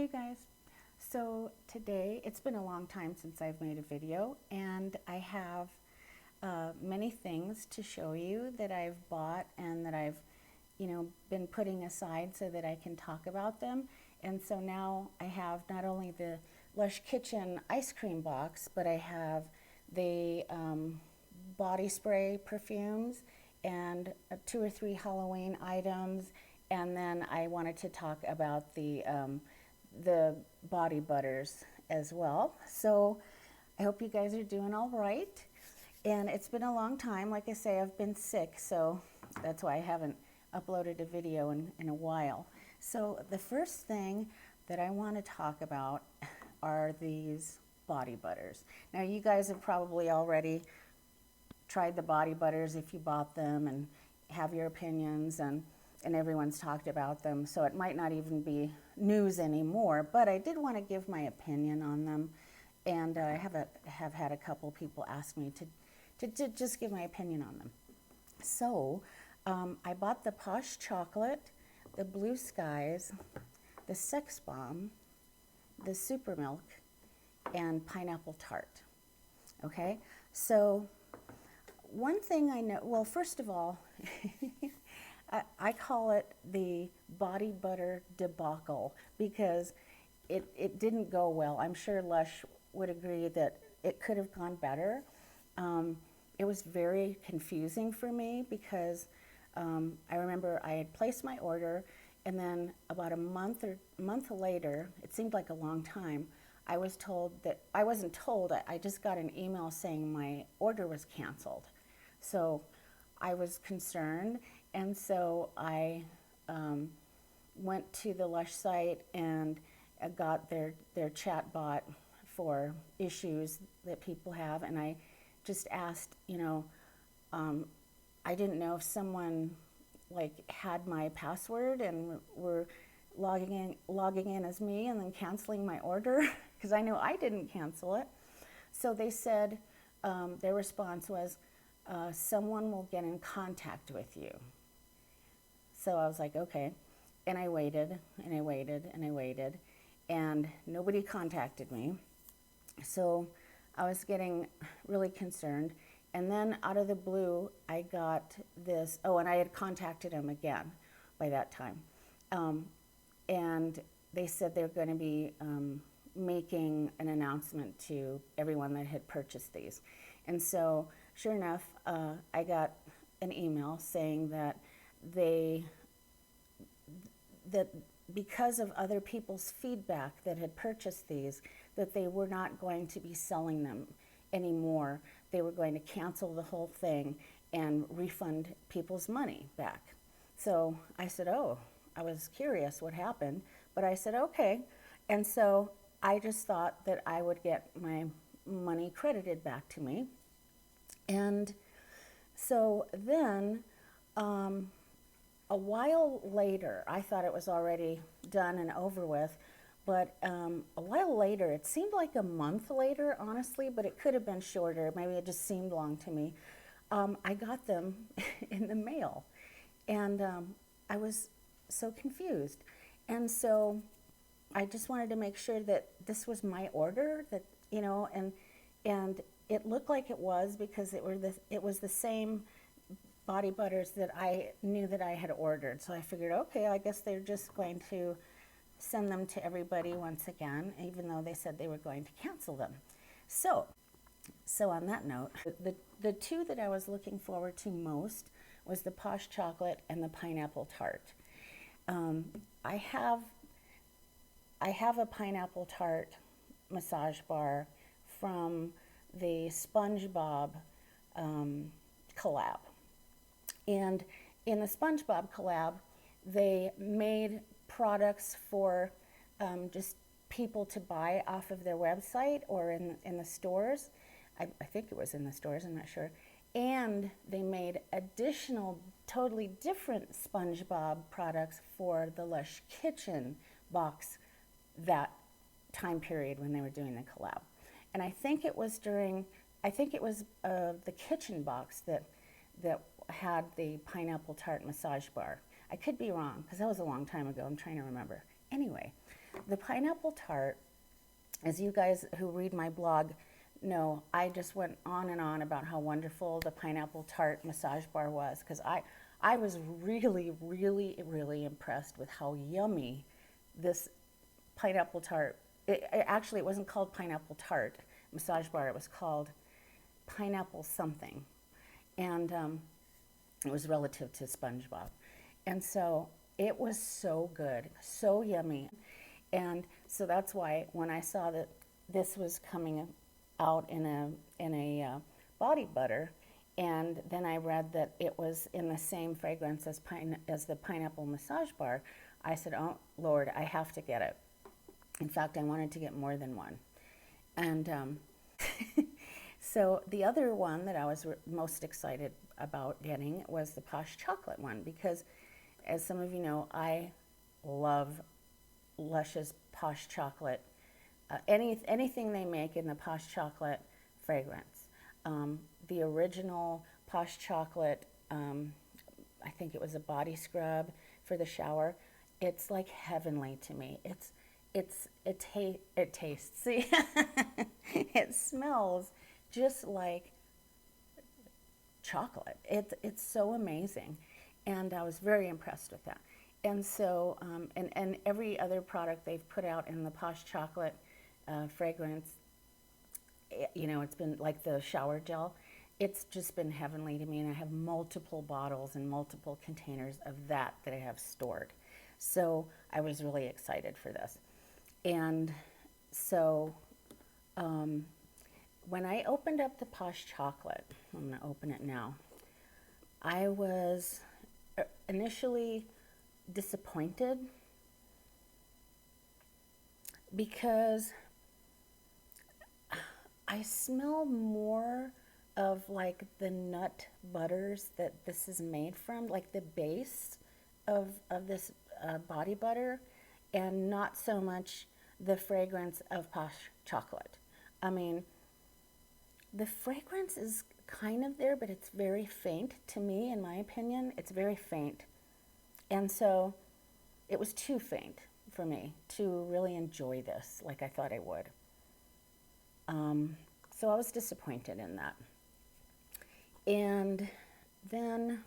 Hey guys, so today it's been a long time since I've made a video and I have many things to show you that I've bought and that I've been putting aside so that I can talk about them. And so now I have not only the Lush Kitchen ice cream box, but I have the body spray perfumes and 2 or 3 Halloween items. And then I wanted to talk about the body butters as well. So I hope you guys are doing all right. And it's been a long time. Like I say, I've been sick, so that's why I haven't uploaded a video in a while. So the first thing that I want to talk about are these body butters. Now you guys have probably already tried the body butters if you bought them and have your opinions, and everyone's talked about them, so it might not even be news anymore, but I did want to give my opinion on them, and I have had a couple people ask me to just give my opinion on them. So I bought the Posh Chocolate, the Blue Skies, the Sex Bomb, the Super Milk, and Pineapple Tart. Okay, so one thing I know, well, first of all, I call it the body butter debacle because it didn't go well. I'm sure Lush would agree that it could have gone better. It was very confusing for me because I remember I had placed my order, and then about a month later, it seemed like a long time, I was told that, I wasn't told, I just got an email saying my order was canceled. So I was concerned, and so I went to the Lush site and got their chat bot for issues that people have, and I just asked, I didn't know if someone had my password and were logging in as me and then canceling my order because I know I didn't cancel it. So they said, their response was, someone will get in contact with you. So I was like, okay. And I waited, and I waited, and I waited, and nobody contacted me. So I was getting really concerned. And then out of the blue, I got this, and I had contacted them again by that time. And they said they're going to be making an announcement to everyone that had purchased these. And so sure enough, I got an email saying that that because of other people's feedback that had purchased these, that they were not going to be selling them anymore. They were going to cancel the whole thing and refund people's money back. So I said, oh, I was curious what happened, but I said, okay. And so I just thought that I would get my money credited back to me. And so then a while later, I thought it was already done and over with, but a while later, it seemed like a month later, honestly, but it could have been shorter. Maybe it just seemed long to me. I got them in the mail, and I was so confused. And so I just wanted to make sure that this was my order, that, and it looked like it was because it was the same body butters that I knew that I had ordered. So I figured, okay, I guess they're just going to send them to everybody once again, even though they said they were going to cancel them. So on that note, the two that I was looking forward to most was the Posh Chocolate and the Pineapple Tart. I have a Pineapple Tart massage bar from the SpongeBob collab. And in the SpongeBob collab, they made products for just people to buy off of their website or in the stores. I think it was in the stores, I'm not sure. And they made additional, totally different SpongeBob products for the Lush Kitchen box that time period when they were doing the collab. And I think it was the kitchen box that had the Pineapple Tart massage bar. I could be wrong because that was a long time ago. I'm trying to remember. Anyway, The pineapple tart, as you guys who read my blog know, I just went on and on about how wonderful the pineapple tart massage bar was, because I was really, really, really impressed with how yummy this pineapple tart. Actually, it wasn't called pineapple tart massage bar. It was called pineapple something, and it was relative to SpongeBob, and so it was so good, so yummy, and so that's why when I saw that this was coming out in a body butter, and then I read that it was in the same fragrance as the pineapple massage bar, I said, oh Lord, I have to get it. In fact, I wanted to get more than one. And so the other one that I was most excited about getting was the Posh Chocolate one, because as some of you know, I love Lush's Posh Chocolate. Anything they make in the Posh Chocolate fragrance. The original Posh Chocolate, I think it was a body scrub for the shower. It's like heavenly to me. It tastes. See, it smells just like chocolate. It's so amazing, and I was very impressed with that. And so, and every other product they've put out in the Posh Chocolate fragrance, you know, it's been like the shower gel. It's just been heavenly to me, and I have multiple bottles and multiple containers of that I have stored. So I was really excited for this. And so when I opened up the Posh Chocolate, I'm going to open it now, I was initially disappointed because I smell more of like the nut butters that this is made from, like the base of this body butter, and not so much the fragrance of Posh Chocolate. I mean, the fragrance is kind of there, but it's very faint to me, in my opinion. It's very faint. And so it was too faint for me to really enjoy this like I thought I would. So I was disappointed in that. And then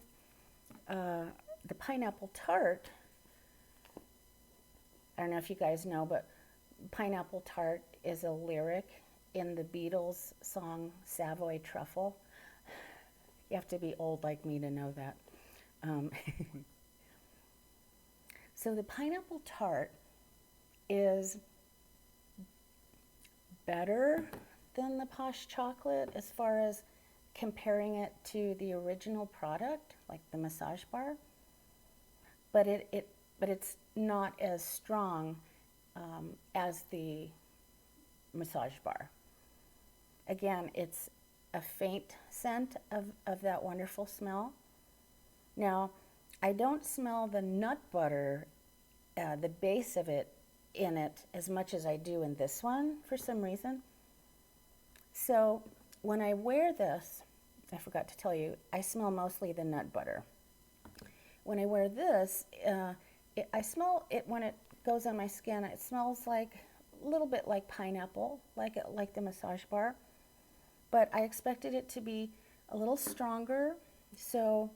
the pineapple tart, I don't know if you guys know, but pineapple tart is a lyric in the Beatles song Savoy Truffle. You have to be old like me to know that. So the pineapple tart is better than the Posh Chocolate as far as comparing it to the original product, like the massage bar, but it's not as strong as the massage bar. Again, it's a faint scent of that wonderful smell. Now, I don't smell the nut butter, the base of it in it, as much as I do in this one for some reason. So when I wear this, I forgot to tell you, I smell mostly the nut butter. When I wear this, I smell it when it goes on my skin. It smells like a little bit like pineapple, like the massage bar. But I expected it to be a little stronger, so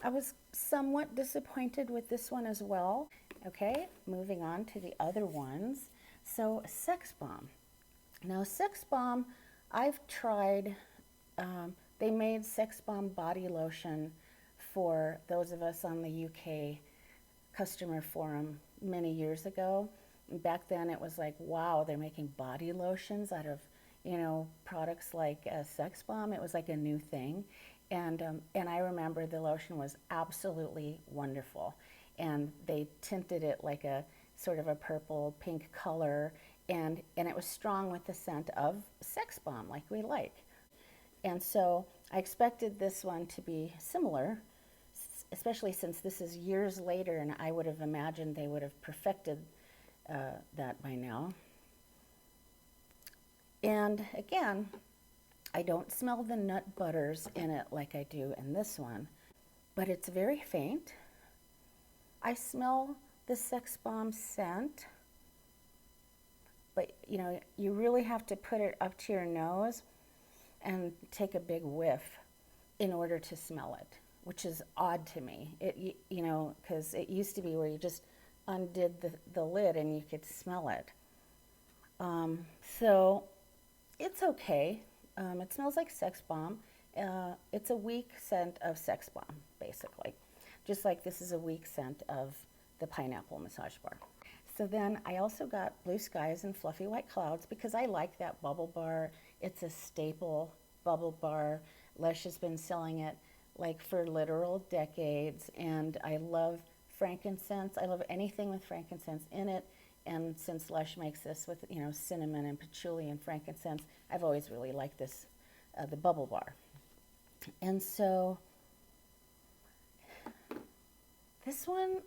I was somewhat disappointed with this one as well. Okay, moving on to the other ones. So Sex Bomb. Now Sex Bomb, I've tried, they made Sex Bomb body lotion for those of us on the UK customer forum many years ago. Back then it was like, wow, they're making body lotions out of, you know, products like Sex Bomb. It was like a new thing. And I remember the lotion was absolutely wonderful. And they tinted it like a sort of a purple pink color, and it was strong with the scent of Sex Bomb, like we like. And so I expected this one to be similar, especially since this is years later, and I would have imagined they would have perfected that by now. And again, I don't smell the nut butters in it like I do in this one, but it's very faint. I smell the Sex Bomb scent, but you know, you really have to put it up to your nose and take a big whiff in order to smell it, which is odd to me. You know, because it used to be where you just undid the lid and you could smell it. So it's okay. It smells like Sex Bomb. It's a weak scent of Sex Bomb, basically. Just like this is a weak scent of the Pineapple Massage Bar. So then I also got Blue Skies and Fluffy White Clouds because I like that bubble bar. It's a staple bubble bar. Lush has been selling it like for literal decades, and I love frankincense. I love anything with frankincense in it. And since Lush makes this with, you know, cinnamon and patchouli and frankincense, I've always really liked this, the bubble bar. And so this one,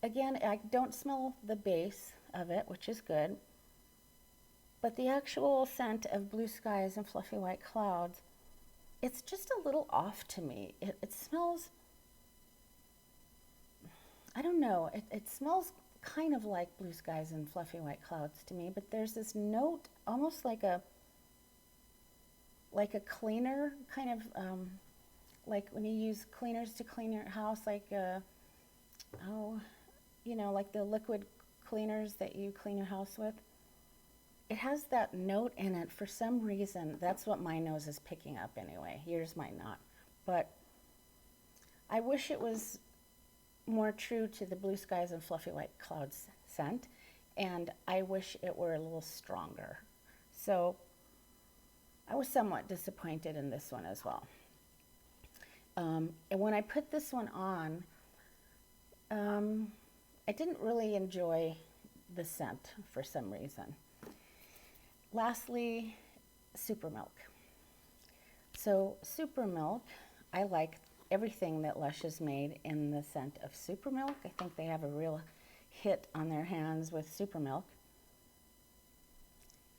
again, I don't smell the base of it, which is good. But the actual scent of Blue Skies and Fluffy White Clouds, it's just a little off to me. It smells, I don't know, it smells kind of like Blue Skies and Fluffy White Clouds to me, but there's this note, almost like a cleaner, kind of, like when you use cleaners to clean your house, like, you know, like the liquid cleaners that you clean your house with. It has that note in it for some reason. That's what my nose is picking up anyway. Yours might not. But I wish it was more true to the Blue Skies and Fluffy White Clouds scent, and I wish it were a little stronger. So I was somewhat disappointed in this one as well. And when I put this one on, I didn't really enjoy the scent for some reason. Lastly, Super Milk. So Super Milk, I like everything that Lush has made in the scent of Super Milk. I think they have a real hit on their hands with Super Milk.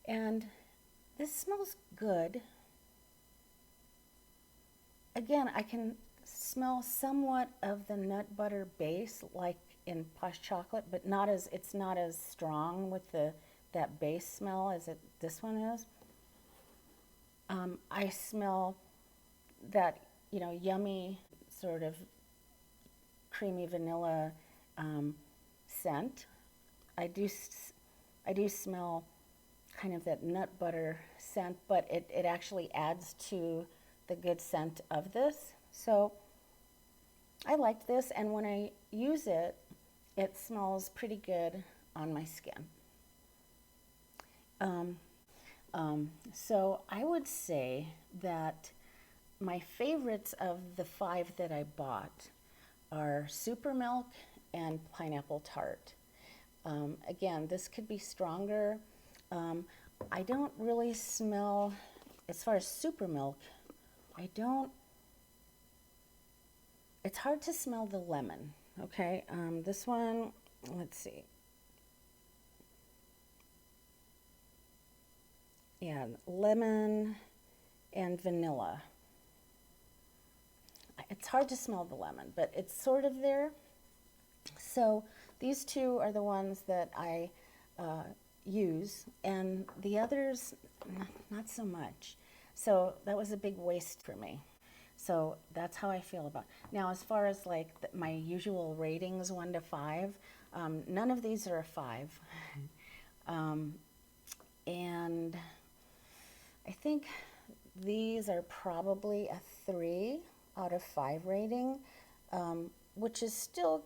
And this smells good. Again, I can smell somewhat of the nut butter base like in Posh Chocolate, but it's not as strong with that base smell as this one is. I smell that, you know, yummy sort of creamy vanilla scent. I do smell kind of that nut butter scent, but it actually adds to the good scent of this. So I liked this, and when I use it, it smells pretty good on my skin. So I would say that my favorites of the 5 that I bought are Super Milk and Pineapple Tart. Again, this could be stronger. I don't really smell, as far as Super Milk, it's hard to smell the lemon, okay? This one, let's see. Yeah, lemon and vanilla. It's hard to smell the lemon, but it's sort of there. So these 2 are the ones that I use, and the others, not so much. So that was a big waste for me. So that's how I feel about it. Now, as far as like my usual ratings, 1 to 5, none of these are a 5. And I think these are probably a 3 out of 5 rating, which is still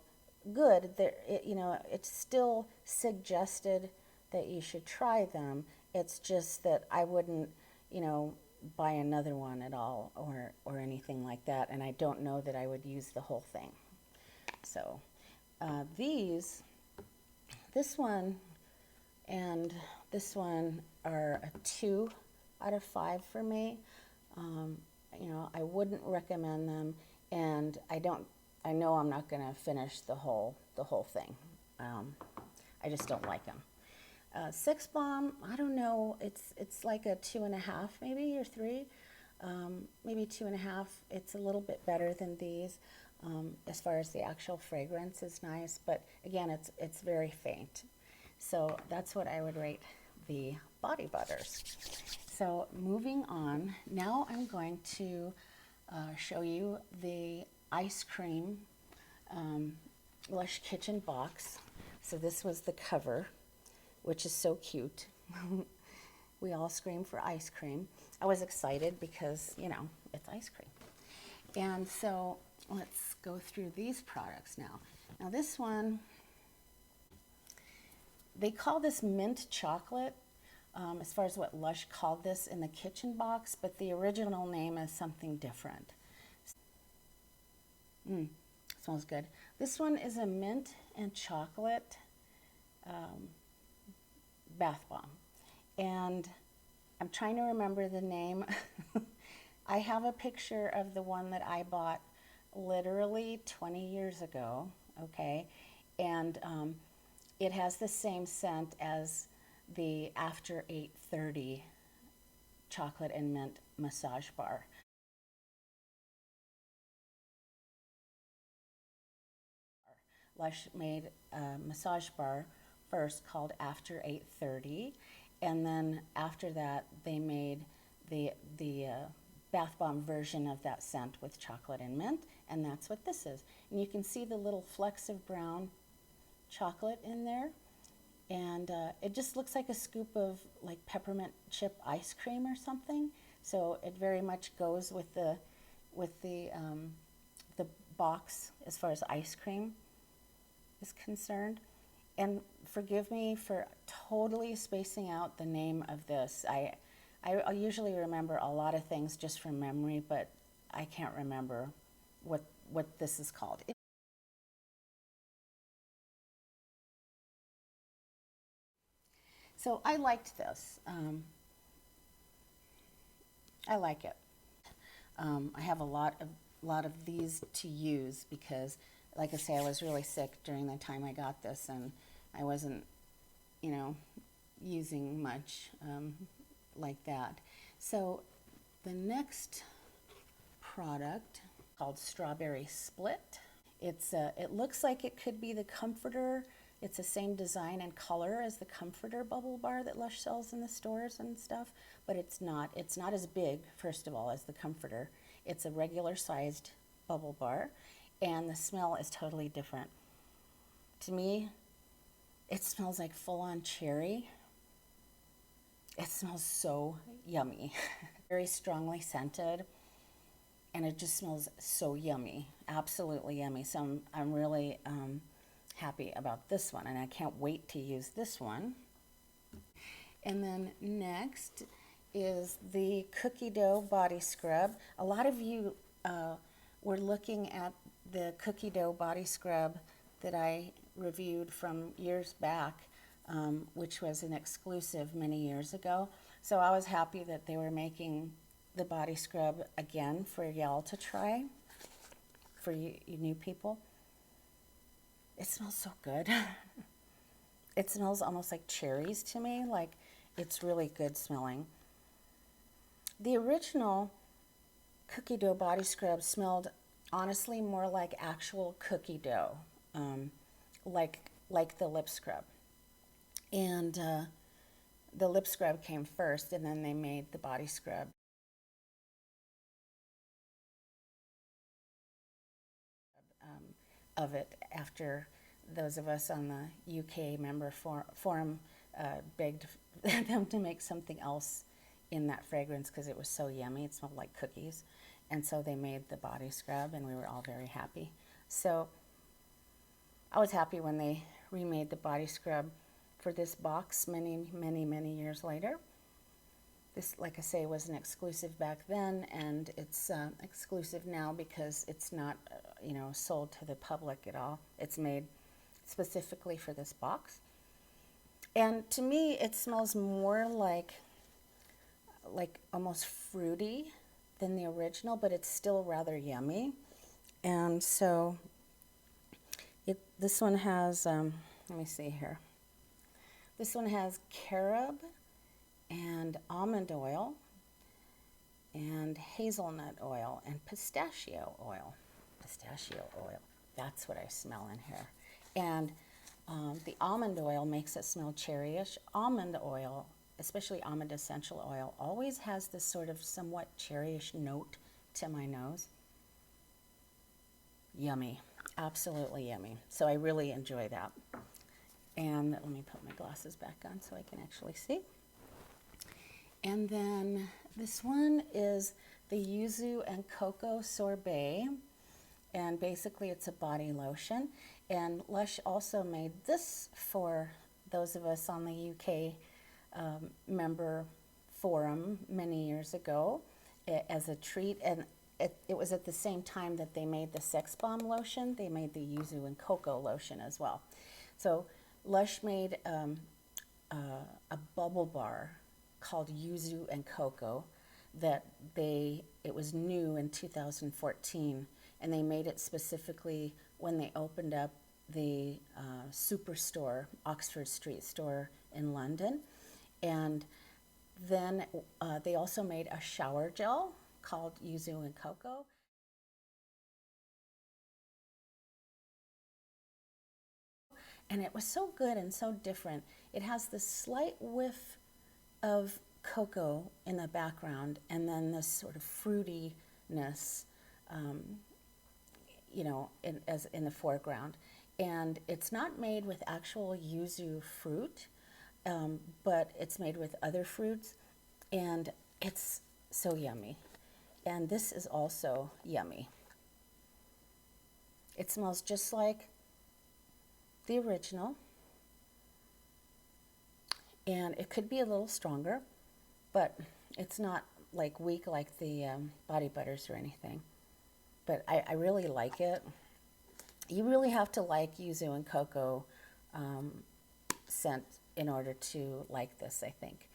good. You know, it's still suggested that you should try them. It's just that I wouldn't, you know, buy another one at all or anything like that, and I don't know that I would use the whole thing. So this one and this one are a 2 out of 5 for me. You know, I wouldn't recommend them, and I know I'm not going to finish the whole thing. I just don't like them. Sex Bomb, I don't know, it's like a 2.5 maybe, or 3, maybe 2.5. It's a little bit better than these. As far as the actual fragrance is nice, but again, it's very faint. So that's what I would rate the body butters. So moving on, now I'm going to show you the ice cream Lush Kitchen box. So this was the cover, which is so cute. We all scream for ice cream. I was excited because, you know, it's ice cream. And so let's go through these products now. Now this one, they call this mint chocolate, as far as what Lush called this in the kitchen box, but the original name is something different. Smells good. This one is a mint and chocolate bath bomb. And I'm trying to remember the name. I have a picture of the one that I bought literally 20 years ago, okay? And it has the same scent as the After 8:30 chocolate and mint massage bar. Lush made a massage bar first called After 8:30, and then after that they made the bath bomb version of that scent with chocolate and mint, and that's what this is. And you can see the little flecks of brown chocolate in there, and it just looks like a scoop of like peppermint chip ice cream or something. So it very much goes with the box as far as ice cream is concerned. And forgive me for totally spacing out the name of this. I usually remember a lot of things just from memory, but I can't remember what this is called. So I liked this. I like it. I have a lot of these to use because, like I say, I was really sick during the time I got this, and I wasn't, you know, using much like that. So the next product called Strawberry Split. It looks like it could be the comforter. It's the same design and color as the comforter bubble bar that Lush sells in the stores and stuff, but it's not. It's not as big, first of all, as the comforter. It's a regular sized bubble bar, and the smell is totally different. To me, it smells like full-on cherry. It smells so yummy. Very strongly scented, and it just smells so yummy, absolutely yummy. So I'm really happy about this one, and I can't wait to use this one. And then next is the cookie dough body scrub. A lot of you were looking at the cookie dough body scrub that I reviewed from years back, which was an exclusive many years ago. So I was happy that they were making the body scrub again for y'all to try, for you new people. It smells so good. It smells almost like cherries to me, like it's really good smelling. The original cookie dough body scrub smelled honestly more like actual cookie dough, like the lip scrub. And the lip scrub came first, and then they made the body scrub. Of it after those of us on the UK member forum begged them to make something else in that fragrance because it was so yummy. It smelled like cookies. And so they made the body scrub, and we were all very happy. So I was happy when they remade the body scrub for this box many, many, many years later. This, like I say, was an exclusive back then, and it's exclusive now because it's not, sold to the public at all. It's made specifically for this box. And to me, it smells more like almost fruity than the original, but it's still rather yummy. And so this one has, let me see here. This one has carob and almond oil and hazelnut oil and pistachio oil. Pistachio oil. That's what I smell in here. And the almond oil makes it smell cherryish. Almond oil, especially almond essential oil, always has this sort of somewhat cherryish note to my nose. Yummy, absolutely yummy. So I really enjoy that. And let me put my glasses back on so I can actually see. And then this one is the Yuzu and Cocoa Sorbet. And basically it's a body lotion. And Lush also made this for those of us on the UK member forum many years ago as a treat. And it was at the same time that they made the Sex Bomb lotion. They made the Yuzu and Cocoa lotion as well. So Lush made a bubble bar called Yuzu and Cocoa that it was new in 2014, and they made it specifically when they opened up the Superstore, Oxford Street store in London. And then they also made a shower gel called Yuzu and Cocoa. And it was so good and so different. It has this slight whiff of cocoa in the background, and then this sort of fruitiness, you know, in the foreground. And it's not made with actual yuzu fruit, but it's made with other fruits, and it's so yummy. And this is also yummy. It smells just like the original, and it could be a little stronger, but it's not like weak like the body butters or anything. But I really like it. You really have to like Yuzu and Cocoa scent in order to like this, I think.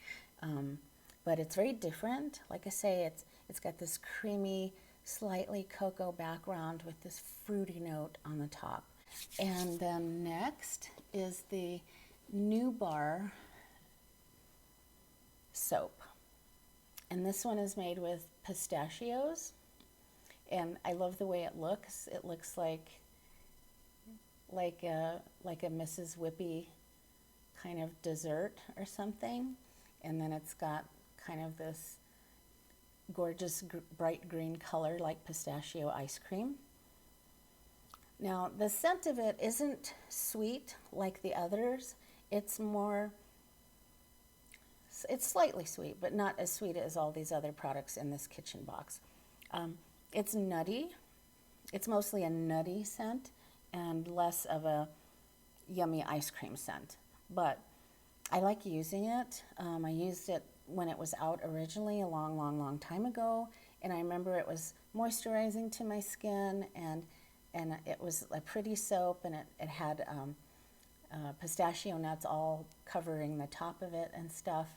But it's very different. Like I say, it's got this creamy, slightly cocoa background with this fruity note on the top. And then next is the New Bar soap. And this one is made with pistachios. And I love the way it looks. It looks like a Mrs. Whippy kind of dessert or something. And then it's got kind of this gorgeous bright green color like pistachio ice cream. Now, the scent of it isn't sweet like the others. It's slightly sweet, but not as sweet as all these other products in this kitchen box. It's nutty. It's mostly a nutty scent and less of a yummy ice cream scent. But I like using it. I used it when it was out originally a long, long, long time ago. And I remember it was moisturizing to my skin, and it was a pretty soap, and it had pistachio nuts all covering the top of it and stuff.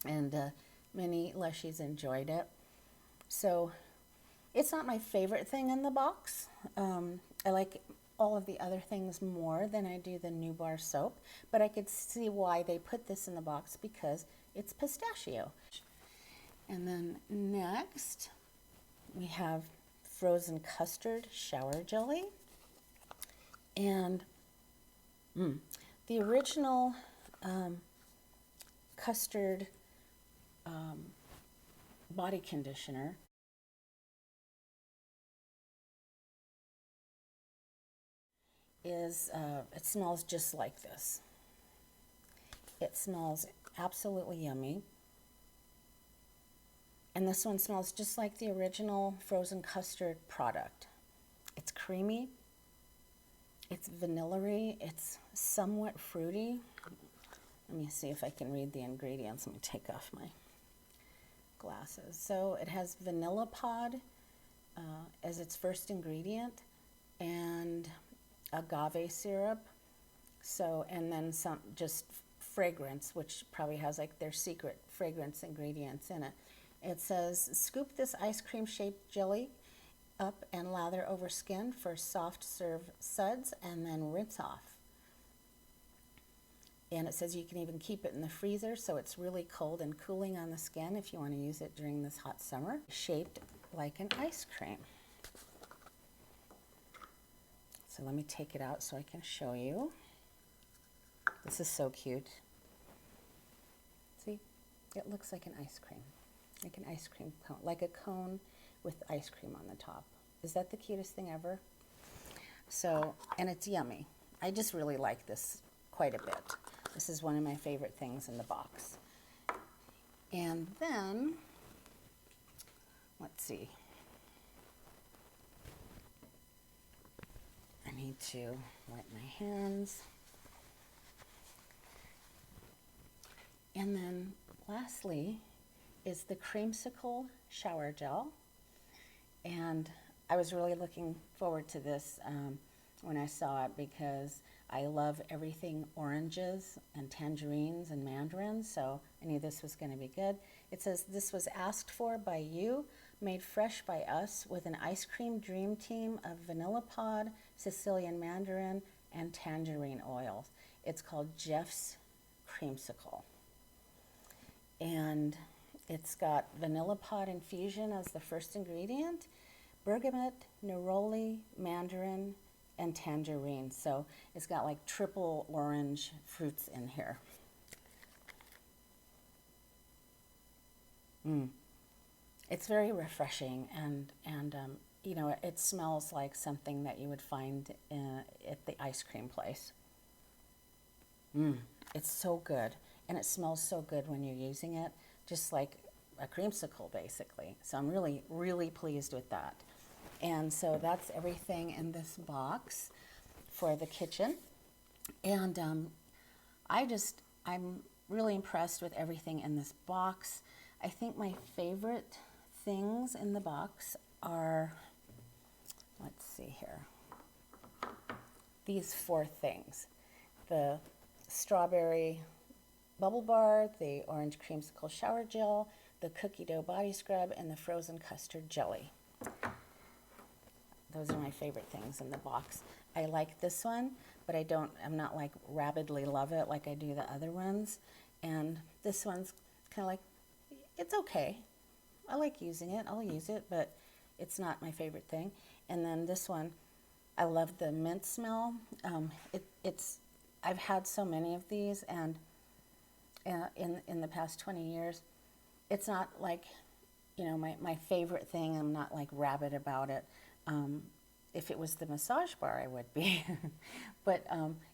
And many Lushies enjoyed it. So it's not my favorite thing in the box. I like all of the other things more than I do the New Bar soap, but I could see why they put this in the box because it's pistachio. And then next we have frozen custard shower jelly. And the original custard body conditioner is, it smells just like this. It smells absolutely yummy. And this one smells just like the original frozen custard product. It's creamy, it's vanilla-y, it's somewhat fruity. Let me see if I can read the ingredients. Let me take off my glasses. So it has vanilla pod as its first ingredient, and agave syrup, and then some just fragrance, which probably has like their secret fragrance ingredients in it. It says, scoop this ice cream shaped jelly up and lather over skin for soft serve suds, and then rinse off. And it says you can even keep it in the freezer so it's really cold and cooling on the skin if you want to use it during this hot summer. Shaped like an ice cream. So let me take it out so I can show you. This is so cute. See, it looks like an ice cream, like an ice cream cone, like a cone with ice cream on the top. Is that the cutest thing ever? So, and it's yummy. I just really like this quite a bit. This is one of my favorite things in the box. And then, let's see. I need to wipe my hands. And then lastly is the Creamsicle shower gel. And I was really looking forward to this when I saw it because I love everything oranges and tangerines and mandarins, so I knew this was going to be good. It says, this was asked for by you, made fresh by us with an ice cream dream team of vanilla pod, Sicilian mandarin, and tangerine oils. It's called Jeff's Creamsicle. And it's got vanilla pod infusion as the first ingredient, bergamot, neroli, mandarin, and tangerine. So it's got like triple orange fruits in here. It's very refreshing, and you know, it smells like something that you would find at the ice cream place. It's so good, and it smells so good when you're using it, just like a creamsicle basically. So I'm really, really pleased with that. And so that's everything in this box for the kitchen. And I'm really impressed with everything in this box. I think my favorite things in the box are, let's see here, these 4 things. The strawberry bubble bar, the orange creamsicle shower gel, the cookie dough body scrub, and the frozen custard jelly. Those are my favorite things in the box. I like this one, but I'm not like rabidly love it like I do the other ones. And this one's kind of like, it's okay. I like using it, I'll use it, but it's not my favorite thing. And then this one, I love the mint smell. I've had so many of these, and in the past 20 years, it's not like, you know, my favorite thing. I'm not like rabid about it. If it was the massage bar, I would be. But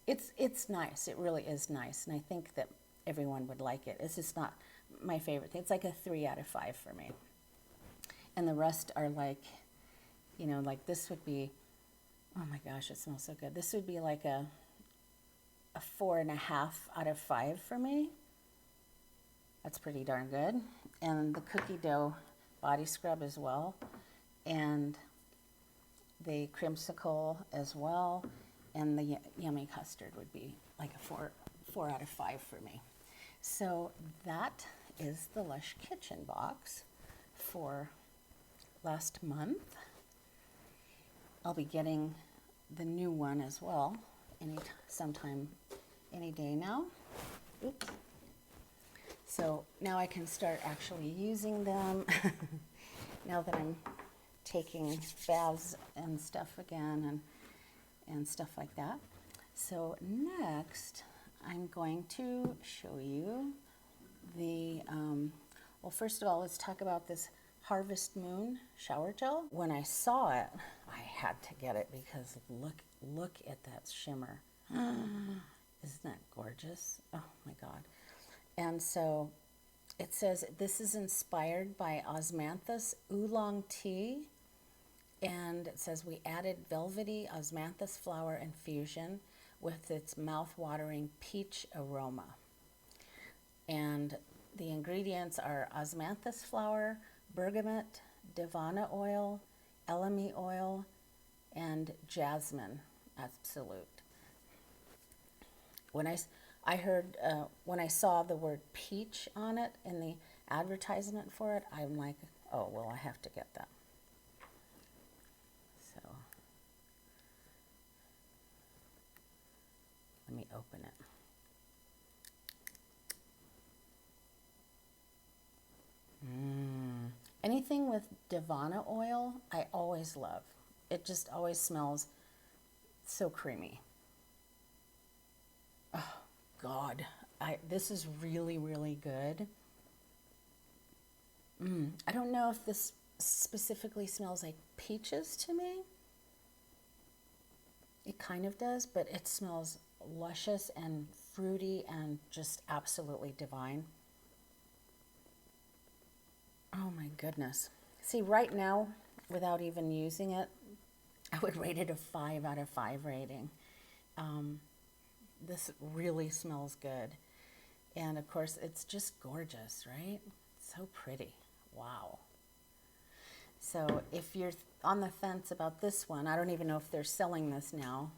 it's nice. It really is nice, and I think that everyone would like it. It's just not my favorite thing. It's like a 3 out of 5 for me. And the rest are like, you know, like this would be, oh my gosh, it smells so good. This would be like a 4.5 out of 5 for me. That's pretty darn good. And the cookie dough body scrub as well. And the creamsicle as well. And the yummy custard would be like a 4 out of 5 for me. So that is the Lush Kitchen box for last month. I'll be getting the new one as well sometime any day now. Oops. So now I can start actually using them now that I'm taking baths and stuff again and stuff like that. So next I'm going to show you the, well, first of all, let's talk about this Harvest Moon shower gel. When I saw it, I had to get it because look at that shimmer. Isn't that gorgeous? Oh my God. And so it says this is inspired by osmanthus oolong tea. And it says we added velvety osmanthus flower infusion with its mouth-watering peach aroma. And the ingredients are osmanthus flower, bergamot, divana oil, elemi oil, and jasmine absolute. When I heard, when I saw the word peach on it in the advertisement for it, I'm like, oh, well, I have to get that. So let me open it. Anything with divana oil, I always love. It just always smells so creamy. Oh, God, this is really, really good. I don't know if this specifically smells like peaches to me. It kind of does, but it smells luscious and fruity and just absolutely divine. Oh my goodness. See, right now, without even using it, I would rate it a 5 out of 5 rating. This really smells good. And of course, it's just gorgeous, right? So pretty. Wow. So if you're on the fence about this one, I don't even know if they're selling this now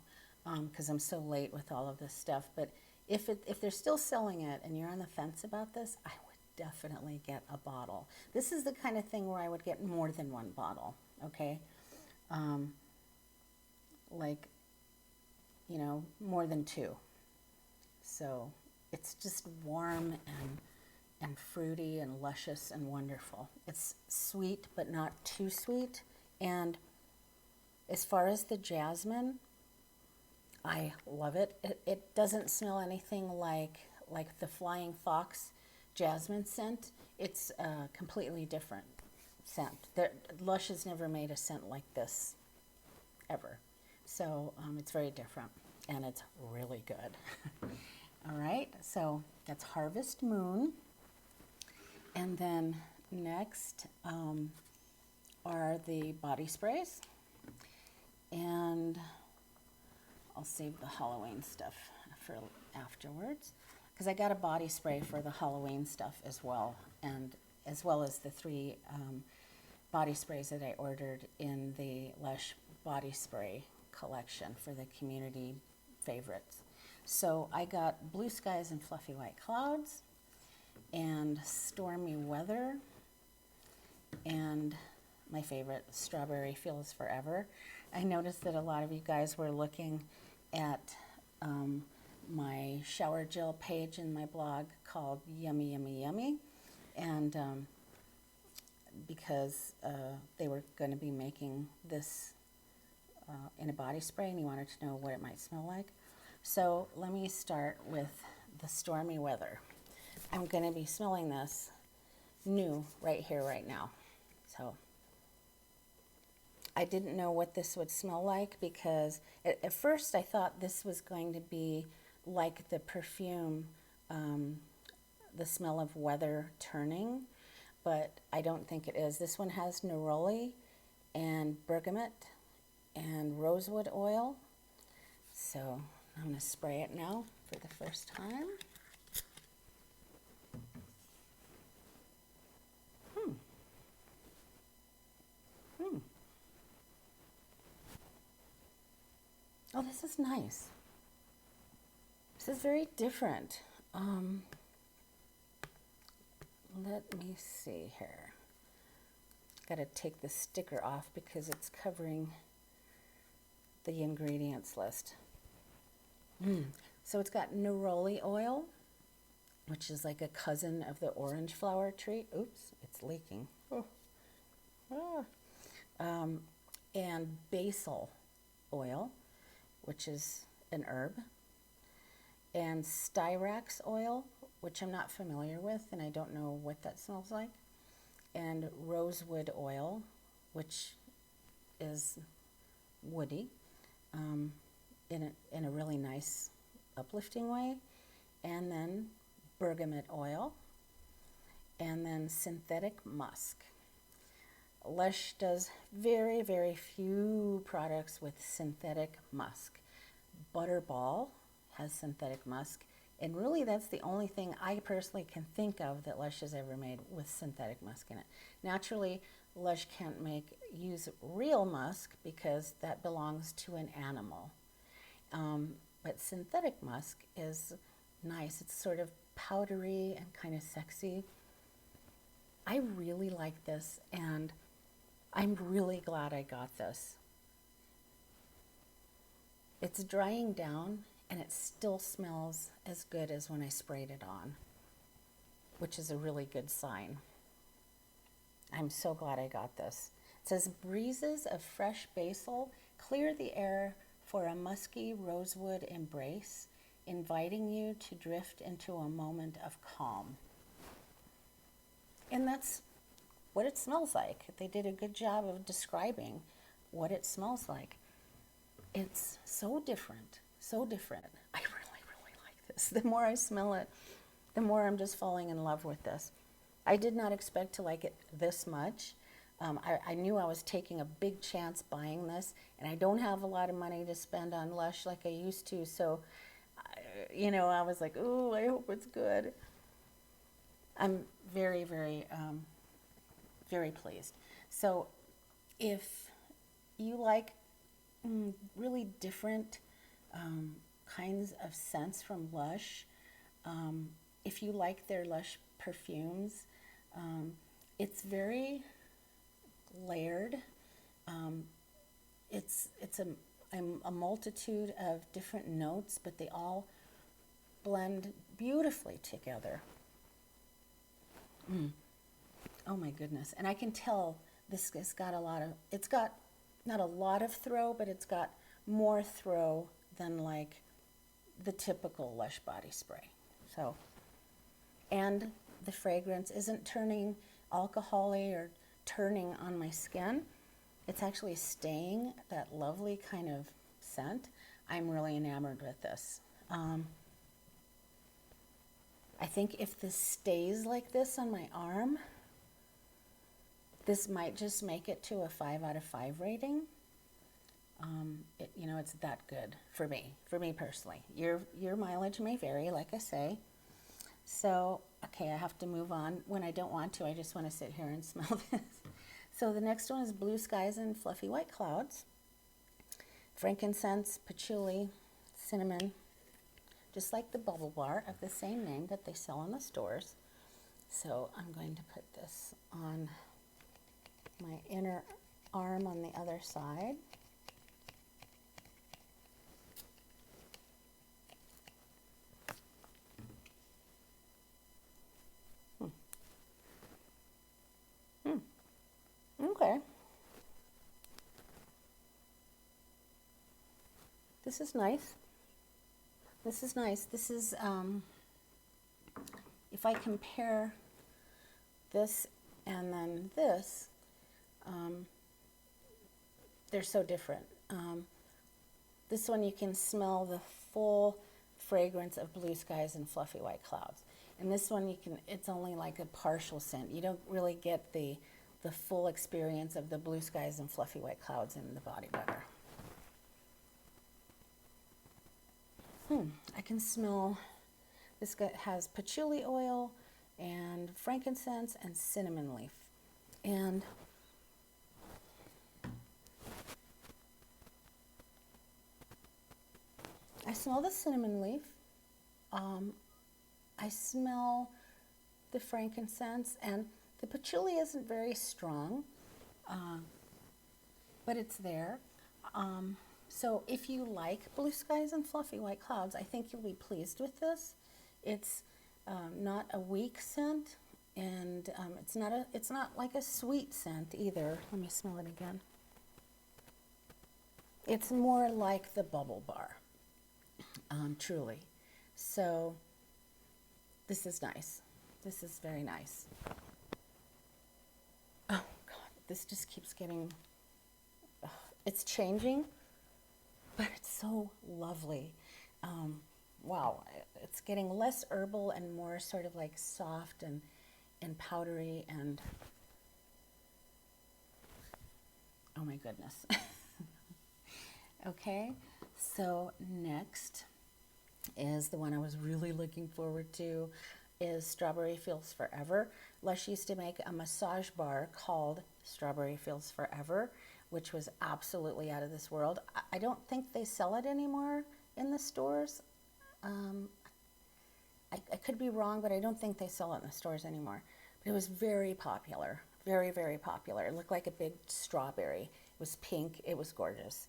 because I'm so late with all of this stuff. But if they're still selling it and you're on the fence about this, I would definitely get a bottle. This is the kind of thing where I would get more than one bottle, okay? Like, you know, more than 2. So it's just warm and fruity and luscious and wonderful. It's sweet, but not too sweet. And as far as the jasmine, I love it. It doesn't smell anything like the Flying Fox jasmine scent. It's a completely different scent. Lush has never made a scent like this, ever. So it's very different, and it's really good. All right, so that's Harvest Moon. And then next are the body sprays. And I'll save the Halloween stuff for afterwards, because I got a body spray for the Halloween stuff as well, and as well as the 3 body sprays that I ordered in the Lush body spray collection for the community favorites. So I got Blue Skies and Fluffy White Clouds, and Stormy Weather, and my favorite, Strawberry Feels Forever. I noticed that a lot of you guys were looking at my shower gel page in my blog called Yummy Yummy Yummy, and because they were going to be making this in a body spray, and you wanted to know what it might smell like. So let me start with the Stormy Weather. I'm going to be smelling this new right here, right now. So I didn't know what this would smell like, because at first I thought this was going to be like the perfume, the smell of weather turning, but I don't think it is. This one has neroli and bergamot and rosewood oil. So I'm going to spray it now for the first time. Oh, this is nice. This is very different. Let me see here. Got to take the sticker off because it's covering the ingredients list. So it's got neroli oil, which is like a cousin of the orange flower tree. Oops, it's leaking. And basil oil, which is an herb, and styrax oil, which I'm not familiar with, and I don't know what that smells like, and rosewood oil, which is woody, in a really nice, uplifting way, and then bergamot oil, and then synthetic musk. Lush does very, very few products with synthetic musk. Butterball has synthetic musk, and really that's the only thing I personally can think of that Lush has ever made with synthetic musk in it. Naturally, Lush can't use real musk because that belongs to an animal. But synthetic musk is nice. It's sort of powdery and kind of sexy. I really like this, and I'm really glad I got this. It's drying down, and it still smells as good as when I sprayed it on, which is a really good sign. I'm so glad I got this. It says, breezes of fresh basil clear the air for a musky rosewood embrace, inviting you to drift into a moment of calm. And that's what it smells like. They did a good job of describing what it smells like. It's so different, so different. I really, really like this. The more I smell it, the more I'm just falling in love with this. I did not expect to like it this much. I knew I was taking a big chance buying this, and I don't have a lot of money to spend on Lush like I used to, so, I was like, ooh, I hope it's good. I'm very, very, very pleased. So if you like really different kinds of scents from Lush, if you like their Lush perfumes, it's very layered. It's a multitude of different notes, but they all blend beautifully together. Oh my goodness. And I can tell this has got it's got not a lot of throw, but it's got more throw than like the typical Lush body spray. So, and the fragrance isn't turning alcohol-y or turning on my skin. It's actually staying that lovely kind of scent. I'm really enamored with this. I think if this stays like this on my arm, this might just make it to a 5 out of 5 rating. It's that good for me personally. Your mileage may vary, like I say. So, okay, I have to move on. When I don't want to, I just want to sit here and smell this. So the next one is Blue Skies and Fluffy White Clouds. Frankincense, patchouli, cinnamon, just like the bubble bar of the same name that they sell in the stores. So I'm going to put this on my inner arm on the other side. Okay. This is nice. This is nice. This is, if I compare this and then this, they're so different. This one you can smell the full fragrance of Blue Skies and Fluffy White Clouds. And this one it's only like a partial scent. You don't really get the full experience of the Blue Skies and Fluffy White Clouds in the body butter. I can smell, this has patchouli oil and frankincense and cinnamon leaf. And I smell the cinnamon leaf. I smell the frankincense, and the patchouli isn't very strong, but it's there. So if you like Blue Skies and Fluffy White Clouds, I think you'll be pleased with this. It's not a weak scent, and it's not like a sweet scent either. Let me smell it again. It's more like the bubble bar, truly. So this is nice. This is very nice. Oh God, this just keeps getting, it's changing, but it's so lovely. Wow, it's getting less herbal and more sort of like soft and powdery and, oh my goodness. Okay, so next is the one I was really looking forward to, is Strawberry Fields Forever. Lush used to make a massage bar called Strawberry Fields Forever, which was absolutely out of this world. I don't think they sell it anymore in the stores. I could be wrong, but I don't think they sell it in the stores anymore. But it was very popular, very, very popular. It looked like a big strawberry. It was pink. It was gorgeous.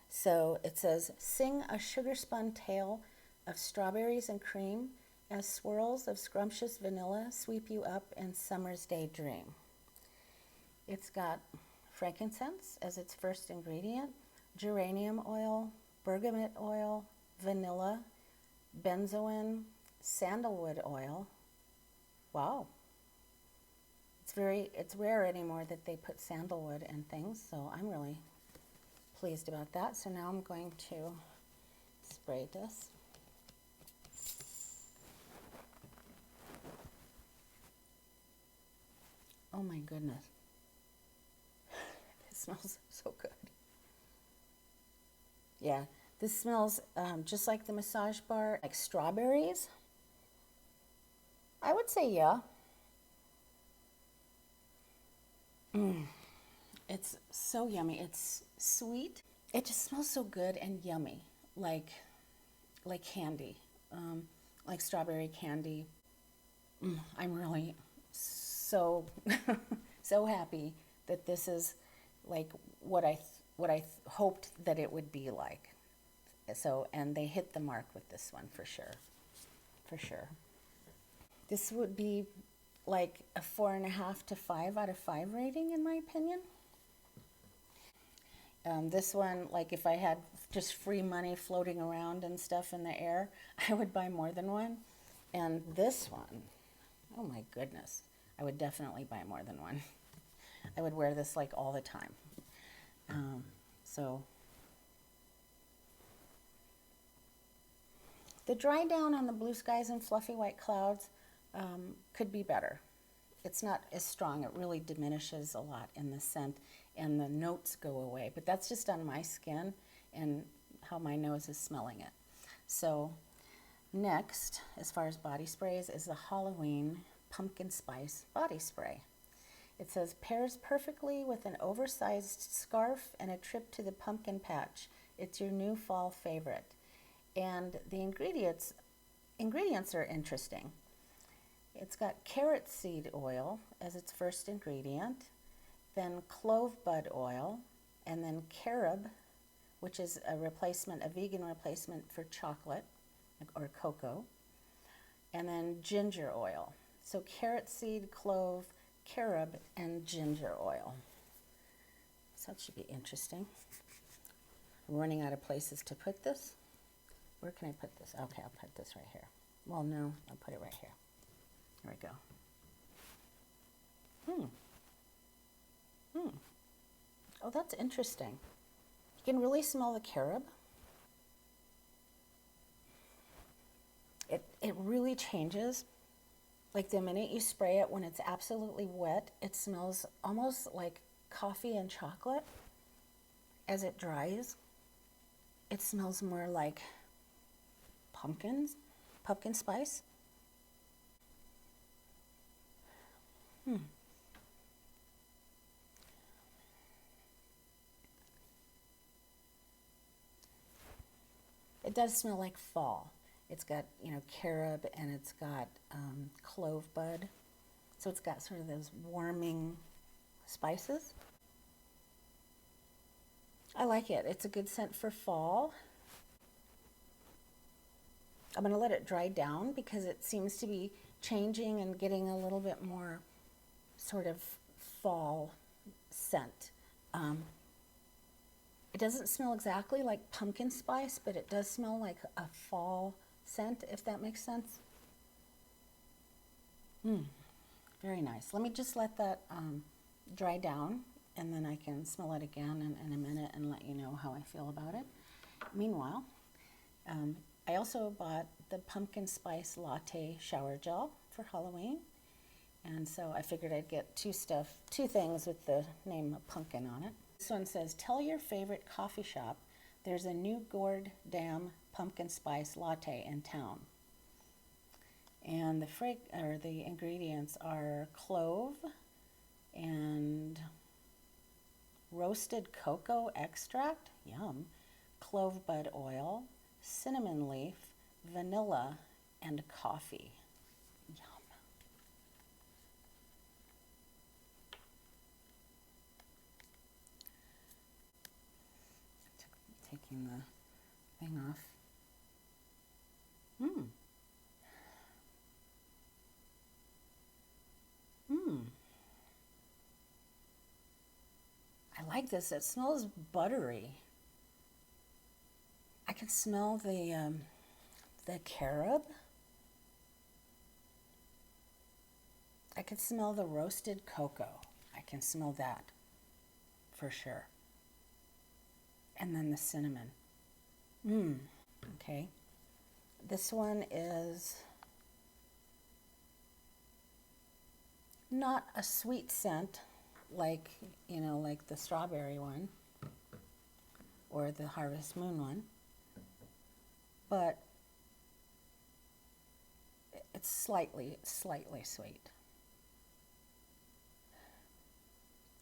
So it says, sing a sugar spun tale of strawberries and cream as swirls of scrumptious vanilla sweep you up in summer's day dream. It's got frankincense as its first ingredient, geranium oil, bergamot oil, vanilla, benzoin sandalwood oil. Wow. It's rare anymore that they put sandalwood in things, so I'm really pleased about that. So now I'm going to spray this. Oh my goodness. It smells so good. Yeah, this smells just like the massage bar, like strawberries. I would say yeah. It's so yummy. It's sweet. It just smells so good and yummy, like candy, like strawberry candy. I'm really so so happy that this is like what I hoped that it would be like. So, and they hit the mark with this one for sure, for sure. This would be like a 4.5 to 5 out of 5 rating in my opinion. This one, like if I had just free money floating around and stuff in the air, I would buy more than one. And this one, oh my goodness, I would definitely buy more than one. I would wear this like all the time. So the dry down on the blue skies and fluffy white clouds could be better. It's not as strong. It really diminishes a lot in the scent and the notes go away. But that's just on my skin and how my nose is smelling it. So next, as far as body sprays, is the Halloween Pumpkin Spice Body Spray. It says, pairs perfectly with an oversized scarf and a trip to the pumpkin patch. It's your new fall favorite. And the ingredients are interesting. It's got carrot seed oil as its first ingredient, then clove bud oil, and then carob, which is a vegan replacement for chocolate or cocoa, and then ginger oil. So carrot seed, clove, carob, and ginger oil. So that should be interesting. I'm running out of places to put this. Where can I put this? Okay, I'll put this right here. Well, no, I'll put it right here. There we go. Oh, that's interesting. You can really smell the carob. It really changes. Like the minute you spray it, when it's absolutely wet, it smells almost like coffee and chocolate. As it dries, it smells more like pumpkin spice. It does smell like fall. It's got, carob and it's got clove bud. So it's got sort of those warming spices. I like it. It's a good scent for fall. I'm going to let it dry down because it seems to be changing and getting a little bit more sort of fall scent. It doesn't smell exactly like pumpkin spice, but it does smell like a fall scent, if that makes sense. Very nice. Let me just let that dry down, and then I can smell it again in a minute and let you know how I feel about it. Meanwhile, I also bought the pumpkin spice latte shower gel for Halloween. And so I figured I'd get two things with the name of pumpkin on it. This one says, tell your favorite coffee shop there's a new gourd dam pumpkin spice latte in town. And the ingredients are clove and roasted cocoa extract, yum, clove bud oil, cinnamon leaf, vanilla, and coffee. Yum. Taking the thing off. I like this. It smells buttery. I can smell the the carob. I can smell the roasted cocoa. I can smell that for sure. And then the cinnamon. Okay. This one is not a sweet scent like, you know, like the strawberry one or the Harvest Moon one, but it's slightly sweet.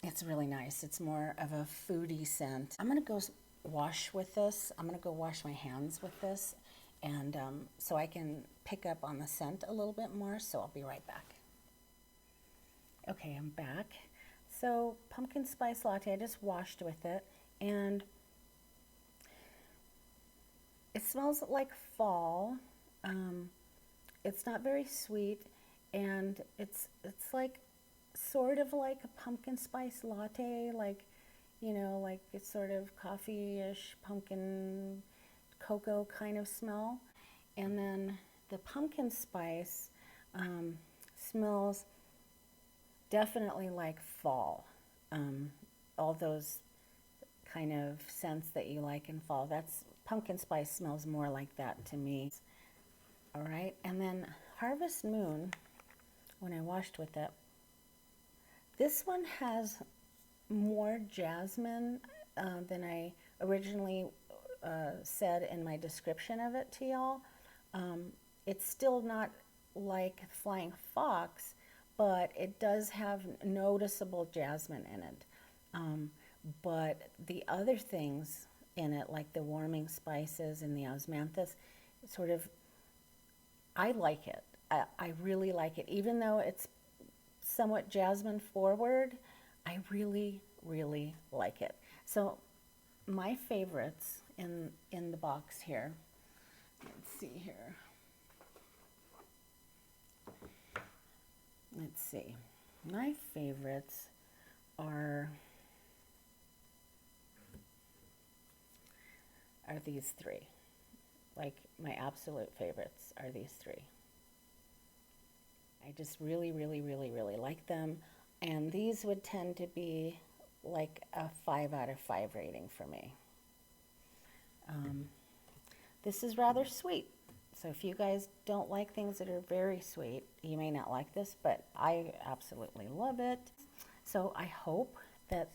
It's really nice. It's more of a foodie scent. I'm gonna go wash with this. I'm gonna go wash my hands with this, and so I can pick up on the scent a little bit more, so I'll be right back. Okay, I'm back. So pumpkin spice latte, I just washed with it, and it smells like fall. It's not very sweet, and it's like sort of like a pumpkin spice latte, like, you know, like it's sort of coffee-ish, pumpkin cocoa kind of smell. And then the pumpkin spice smells definitely like fall. All those kind of scents that you like in fall, that's pumpkin spice smells more like that to me. All right, and then Harvest Moon, when I washed with it, this one has more jasmine than I originally said in my description of it to y'all. It's still not like Flying Fox, but it does have noticeable jasmine in it. But the other things in it, like the warming spices and the osmanthus, sort of, I like it. I really like it. Even though it's somewhat jasmine forward, I really, really like it. So my favorites in the box here, let's see here. Let's see. My favorites are these three. Like, my absolute favorites are these three. I just really, really, really, really like them. And these would tend to be like a 5 out of 5 rating for me. This is rather sweet. So if you guys don't like things that are very sweet, you may not like this, but I absolutely love it. So I hope that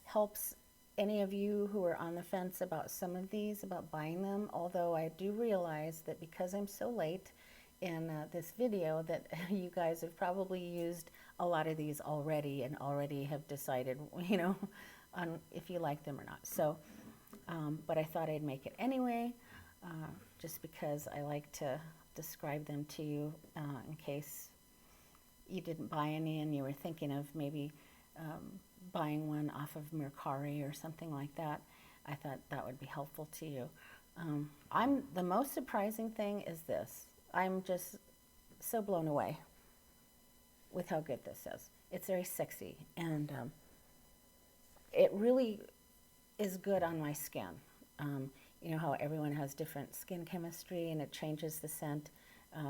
helps any of you who are on the fence about some of these, about buying them, although I do realize that because I'm so late in this video that you guys have probably used a lot of these already and already have decided, you know, on if you like them or not. So, but I thought I'd make it anyway, just because I like to describe them to you in case you didn't buy any and you were thinking of maybe buying one off of Mercari or something like that. I thought that would be helpful to you. The most surprising thing is this. I'm just so blown away with how good this is. It's very sexy, and it really is good on my skin. You know how everyone has different skin chemistry and it changes the scent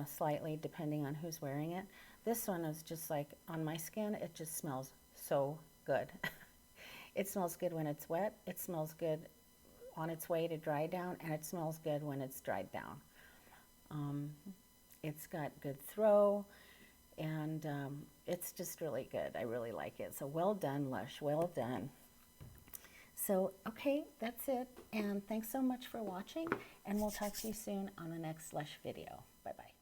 slightly depending on who's wearing it. This one is just like on my skin, it just smells so good. It smells good when it's wet, it smells good on its way to dry down, and it smells good when it's dried down. It's got good throw, and it's just really good. I really like it. So well done, Lush, well done. So, okay, that's it. And thanks so much for watching, and we'll talk to you soon on the next Lush video. Bye-bye.